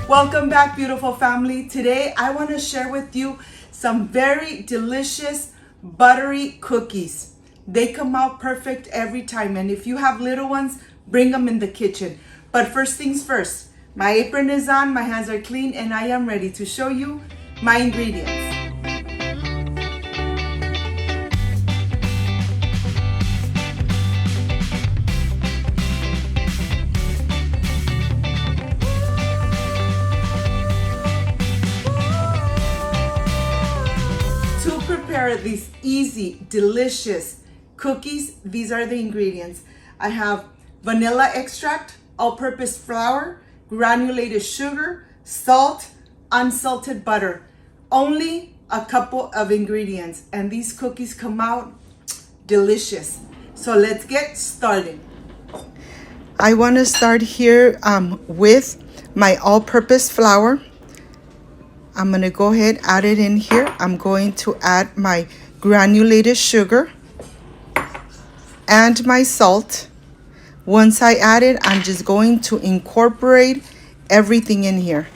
Welcome back, beautiful family. Today I want to share with you some very delicious buttery cookies. They come out perfect every time, and if you have little ones, bring them in the kitchen. But first things first, my apron is on, my hands are clean, and I am ready to show you my ingredients. To prepare these easy, delicious cookies, these are the ingredients. I have vanilla extract, all-purpose flour, granulated sugar, salt, unsalted butter. Only a couple of ingredients, and these cookies come out delicious. So let's get started. I want to start here with my all-purpose flour. I'm going to go ahead, add it in here. I'm going to add my granulated sugar and my salt. Once I add it, I'm just going to incorporate everything in here.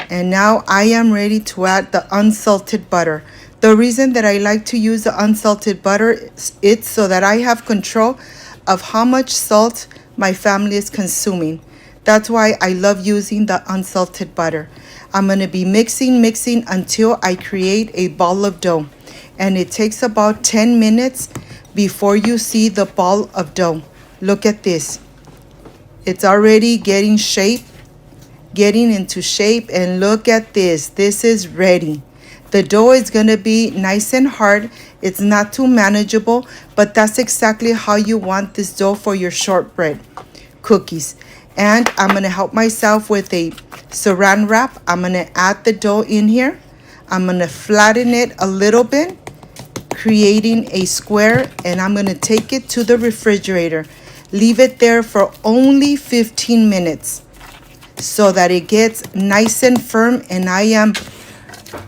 And now I am ready to add the unsalted butter. The reason that I like to use the unsalted butter is so that I have control of how much salt my family is consuming. That's why I love using the unsalted butter. I'm going to be mixing until I create a ball of dough. And it takes about 10 minutes before you see the ball of dough. Look at this. It's already getting into shape, and look at this. This is ready. The dough is going to be nice and hard. It's not too manageable, but that's exactly how you want this dough for your shortbread cookies. And I'm going to help myself with a saran wrap. I'm going to add the dough in here. I'm going to flatten it a little bit, creating a square, and I'm going to take it to the refrigerator. Leave it there for only 15 minutes so that it gets nice and firm, and I am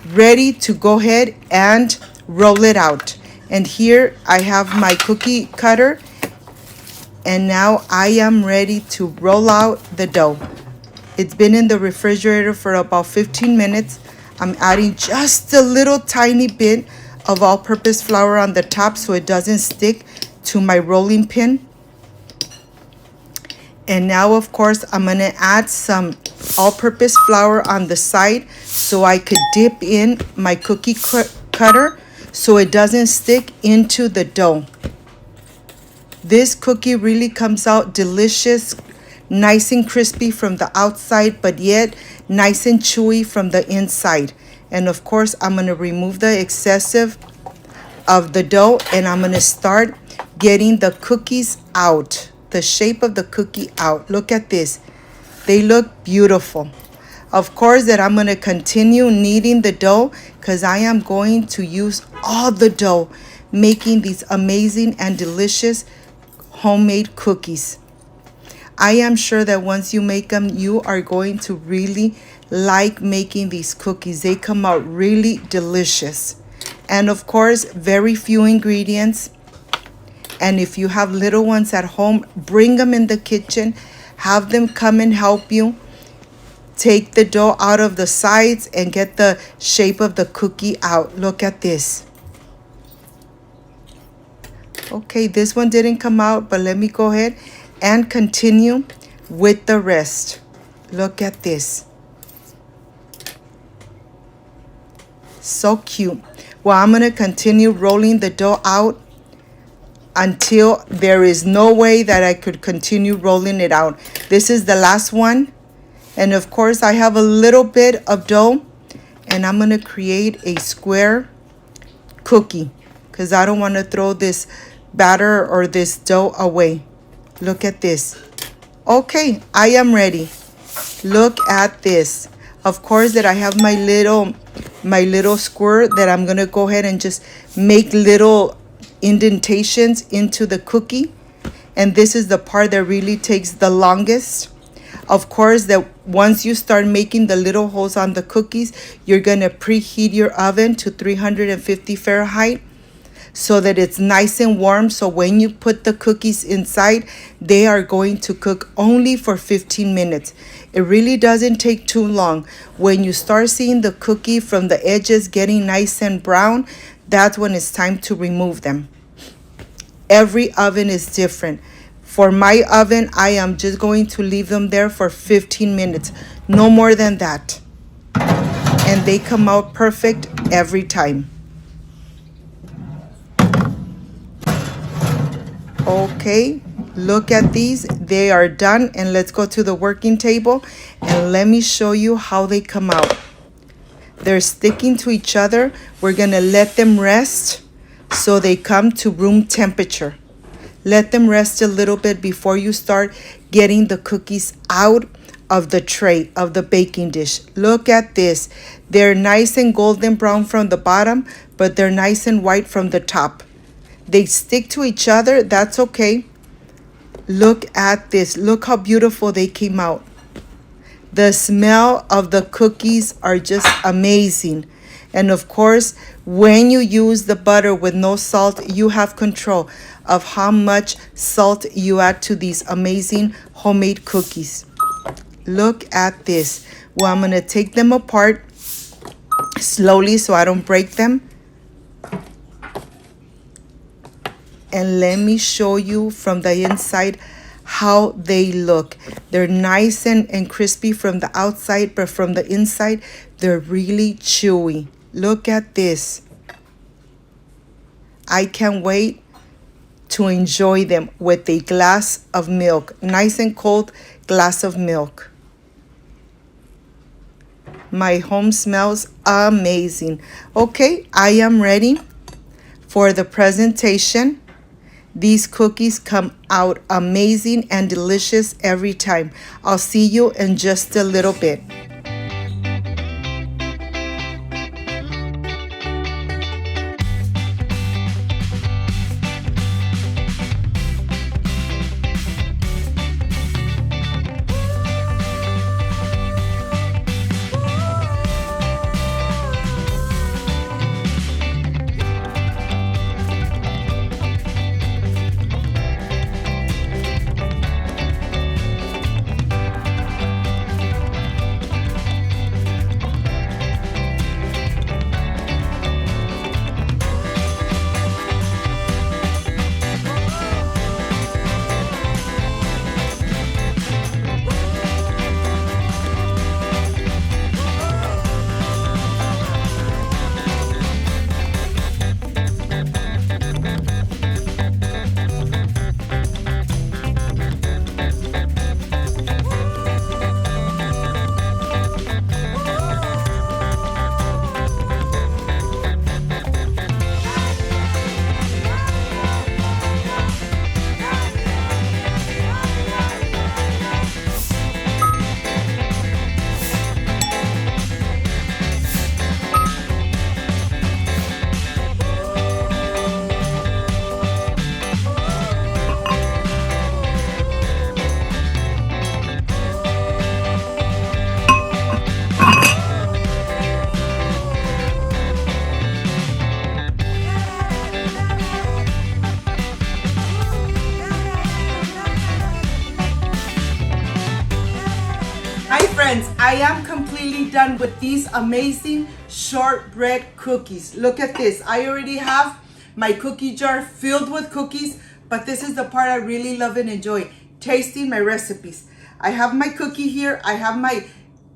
ready to go ahead and roll it out. And here I have my cookie cutter, and now I am ready to roll out the dough. It's been in the refrigerator for about 15 minutes. I'm adding just a little tiny bit of all-purpose flour on the top so it doesn't stick to my rolling pin. And now, of course, I'm going to add some all-purpose flour on the side so I could dip in my cookie cutter so it doesn't stick into the dough. This cookie really comes out delicious, nice and crispy from the outside, but yet nice and chewy from the inside. And of course, I'm going to remove the excessive of the dough, and I'm going to start getting the cookies out, the shape of the cookie out. Look at this. They look beautiful. Of course, that I'm going to continue kneading the dough because I am going to use all the dough making these amazing and delicious homemade cookies. I am sure that once you make them, you are going to really like making these cookies. They come out really delicious. And of course, very few ingredients. And if you have little ones at home, bring them in the kitchen. Have them come and help you. Take the dough out of the sides and get the shape of the cookie out. Look at this. Okay, this one didn't come out, but let me go ahead and continue with the rest. Look at this. So cute. Well, I'm going to continue rolling the dough out until there is no way that I could continue rolling it out. This is the last one. And of course, I have a little bit of dough, and I'm going to create a square cookie because I don't want to throw this batter or this dough away. Look at this. Okay, I am ready. Look at this. Of course, that I have my little square that I'm going to go ahead and just make little indentations into the cookie. And this is the part that really takes the longest. Of course, that once you start making the little holes on the cookies, you're going to preheat your oven to 350 Fahrenheit so that it's nice and warm. So when you put the cookies inside, they are going to cook only for 15 minutes. It really doesn't take too long. When you start seeing the cookie from the edges getting nice and brown, that's when it's time to remove them. Every oven is different. For my oven, I am just going to leave them there for 15 minutes, no more than that. And they come out perfect every time. Okay, look at these. They are done, and let's go to the working table and let me show you how they come out. They're sticking to each other. We're gonna let them rest so they come to room temperature. Let them rest a little bit before you start getting the cookies out of the tray, of the baking dish. Look at this. They're nice and golden brown from the bottom, but they're nice and white from the top. They stick to each other, that's okay. Look at this. Look how beautiful they came out. The smell of the cookies are just amazing. And of course, when you use the butter with no salt, you have control of how much salt you add to these amazing homemade cookies. Look at this. Well, I'm gonna take them apart slowly so I don't break them. And let me show you from the inside how they look. They're nice and crispy from the outside, but from the inside, they're really chewy. Look at this. I can't wait to enjoy them with a glass of milk. Nice and cold glass of milk. My home smells amazing. Okay, I am ready for the presentation. These cookies come out amazing and delicious every time. I'll see you in just a little bit. Hi friends, I am completely done with these amazing shortbread cookies. Look at this. I already have my cookie jar filled with cookies, but this is the part I really love and enjoy, tasting my recipes. I have my cookie here, I have my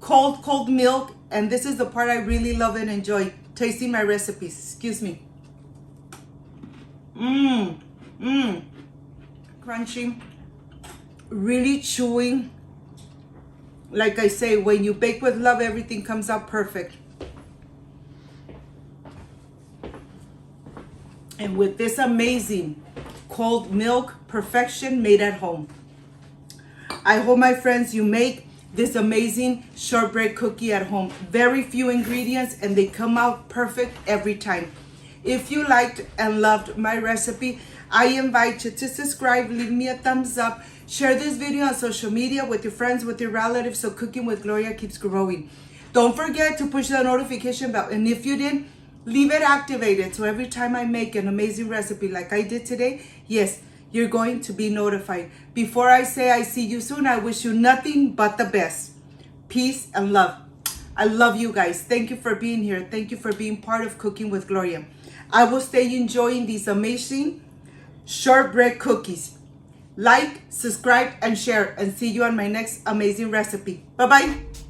cold milk, and this is the part I really love and enjoy, tasting my recipes. Excuse me. Crunchy, really chewy. Like I say, when you bake with love, everything comes out perfect. And with this amazing cold milk, perfection made at home. I hope, my friends, you make this amazing shortbread cookie at home. Very few ingredients and they come out perfect every time. If you liked and loved my recipe, I invite you to subscribe, leave me a thumbs up, share this video on social media with your friends, with your relatives, so Cooking with Gloria keeps growing. Don't forget to push the notification bell. And if you didn't, Leave it activated so every time I make an amazing recipe like I did today, yes, you're going to be notified. Before I say I see you soon, I wish you nothing but the best. Peace and love. I love you guys. Thank you for being here. Thank you for being part of Cooking with Gloria. I will stay enjoying these amazing shortbread cookies. Like, subscribe, and share, and see you on my next amazing recipe. Bye-bye.